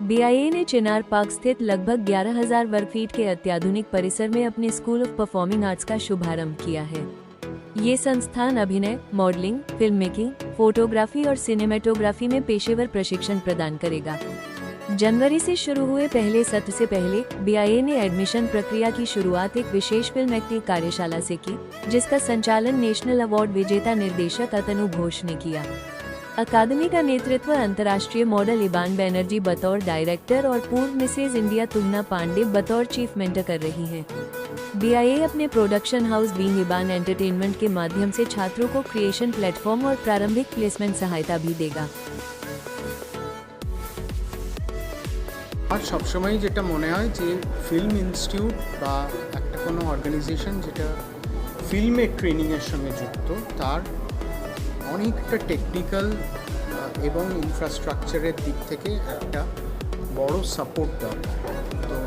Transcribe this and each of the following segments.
BIA ने चिनार park स्थित लगभग 11,000 वर्ग फीट के अत्याधुनिक परिसर में अपने स्कूल ऑफ परफॉर्मिंग आर्ट्स का शुभारंभ किया है। ये संस्थान अभिनय, मॉडलिंग, फिल्म मेकिंग, फोटोग्राफी और सिनेमेटोग्राफी में पेशेवर प्रशिक्षण प्रदान करेगा। जनवरी से शुरू हुए पहले सत्र से पहले बीआईए ने एडमिशन प्रक्रिया की शुरुआत एक विशेष फिल्म एक्टिंग कार्यशाला से की, जिसका संचालन नेशनल अवार्ड विजेता निर्देशक अतनु घोष ने किया। अकादमी का नेतृत्व अंतर्राष्ट्रीय मॉडल इबान बैनर्जी बतौर डायरेक्टर और पूर्व मिसेज इंडिया तुलना पांडे बतौर चीफ मेंटर कर रही हैं। बीआईए अपने प्रोडक्शन हाउस बीइंग इबान एंटरटेनमेंट के माध्यम से छात्रों को क्रिएशन प्लेटफॉर्म और प्रारंभिक प्लेसमेंट सहायता भी देगा। আর সবসময় যেটা মনে হয় যে ফিল্ম ইনস্টিটিউট বা একটা কোনো অর্গানাইজেশন যেটা ফিল্মের ট্রেনিংয়ের সঙ্গে যুক্ত তার অনেকটা টেকনিক্যাল এবং ইনফ্রাস্ট্রাকচারের দিক থেকে একটা বড় সাপোর্ট দরকার। তো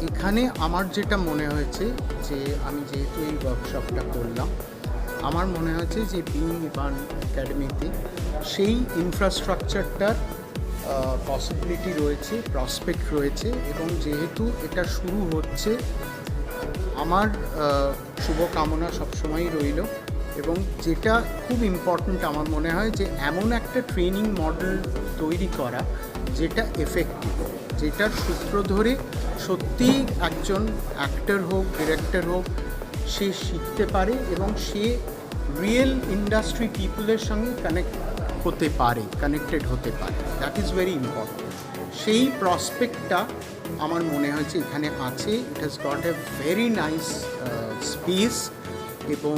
এখানে আমার যেটা মনে হয়েছে যে আমি যেহেতু এই ওয়ার্কশপটা করলাম, আমার মনে হয়েছে যে বিইং ইবান একাডেমিতে সেই ইনফ্রাস্ট্রাকচারটার পসিবিলিটি রয়েছে, প্রসপেক্ট রয়েছে এবং যেহেতু এটা শুরু হচ্ছে আমার শুভকামনা সবসময়ই রইল। এবং যেটা খুব ইম্পর্ট্যান্ট আমার মনে হয় যে এমন একটা ট্রেনিং মডেল তৈরি করা যেটা এফেক্টিভ, যেটার সূত্র ধরে সত্যিই একজন অ্যাক্টর হোক, ডিরেক্টর হোক, সে শিখতে পারে এবং সে রিয়েল ইন্ডাস্ট্রি পিপলের সঙ্গে কানেক্টেড হতে পারে। That is very important. সেই প্রসপেক্টটা আমার মনে হয়েছে এখানে আছে। It has got a very nice space এবং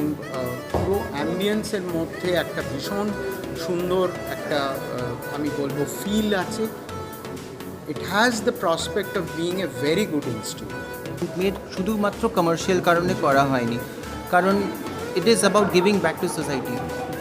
পুরো অ্যাম্বিয়েন্সের মধ্যে একটা ভীষণ সুন্দর একটা আমি বলবো ফিল আছে। It has the prospect of being a very good institute. শুধুমাত্র কমার্শিয়াল কারণে করা হয়নি, কারণ it is about giving back to society.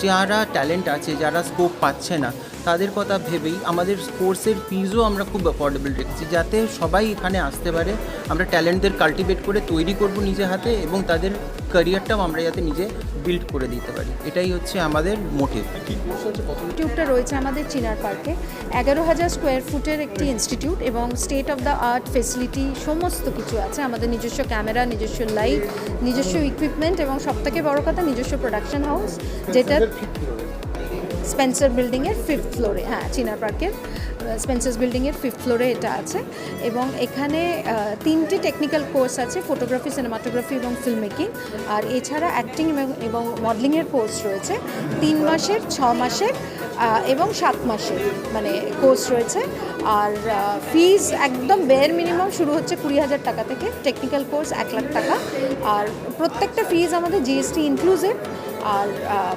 যারা ট্যালেন্ট আছে, যারা স্কোপ পাচ্ছে না, তাদের কথা ভেবেই আমাদের কোর্সের ফিজও আমরা খুব অ্যাফোর্ডেবল রেখেছি, যাতে সবাই এখানে আসতে পারে। আমরা ট্যালেন্টদের কাল্টিভেট করে তৈরি করব নিজে হাতে এবং তাদের ক্যারিয়ারটাও আমরা যাতে নিজে বিল্ড করে দিতে পারি, এটাই হচ্ছে আমাদের মোটিভ। ইনস্টিটিউটটা রয়েছে আমাদের চিনার পার্কে। 11,000 স্কোয়ার ফুটের একটি ইনস্টিটিউট এবং state of the art facility সমস্ত কিছু আছে। আমাদের নিজস্ব ক্যামেরা, নিজস্ব লাইট, নিজস্ব ইকুইপমেন্ট এবং সবথেকে বড় কথা নিজস্ব প্রোডাকশন হাউস, যেটা স্পেন্সার বিল্ডিংয়ের 5th ফ্লোরে, হ্যাঁ চিনার পার্কের স্পেন্সার্স বিল্ডিংয়ের 5th ফ্লোরে এটা আছে। এবং এখানে 3টি টেকনিক্যাল কোর্স আছে, ফটোগ্রাফি, সিনেমাটোগ্রাফি এবং ফিল্ম মেকিং। আর এছাড়া অ্যাক্টিং এবং মডেলিংয়ের কোর্স রয়েছে 3 মাসের, 6 মাসের এবং 7 মাসের মানে কোর্স রয়েছে। আর ফিজ একদম বেয়ার মিনিমাম শুরু হচ্ছে 20,000 টাকা থেকে, টেকনিক্যাল কোর্স 1 লাখ টাকা। আর প্রত্যেকটা ফিজ আমাদের জিএসটি ইনক্লুসিভ। আর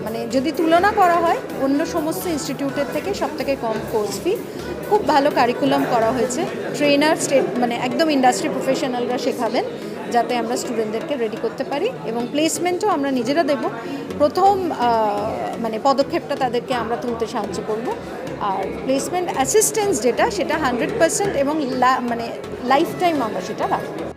মানে যদি তুলনা করা হয় অন্য সমস্ত ইনস্টিটিউটের থেকে সবথেকে কম কোর্স ফি। খুব ভালো কারিকুলাম করা হয়েছে, ট্রেনার মানে একদম ইন্ডাস্ট্রি প্রফেশনালরা শেখাবেন যাতে আমরা স্টুডেন্টদেরকে রেডি করতে পারি। এবং প্লেসমেন্টও আমরা নিজেরা দেব। প্রথম মানে পদক্ষেপটা তাদেরকে আমরা তুলতে সাহায্য করব। আর প্লেসমেন্ট অ্যাসিস্ট্যান্স যেটা, সেটা 100% এবং মানে লাইফ টাইম আমরা সেটা রাখবো।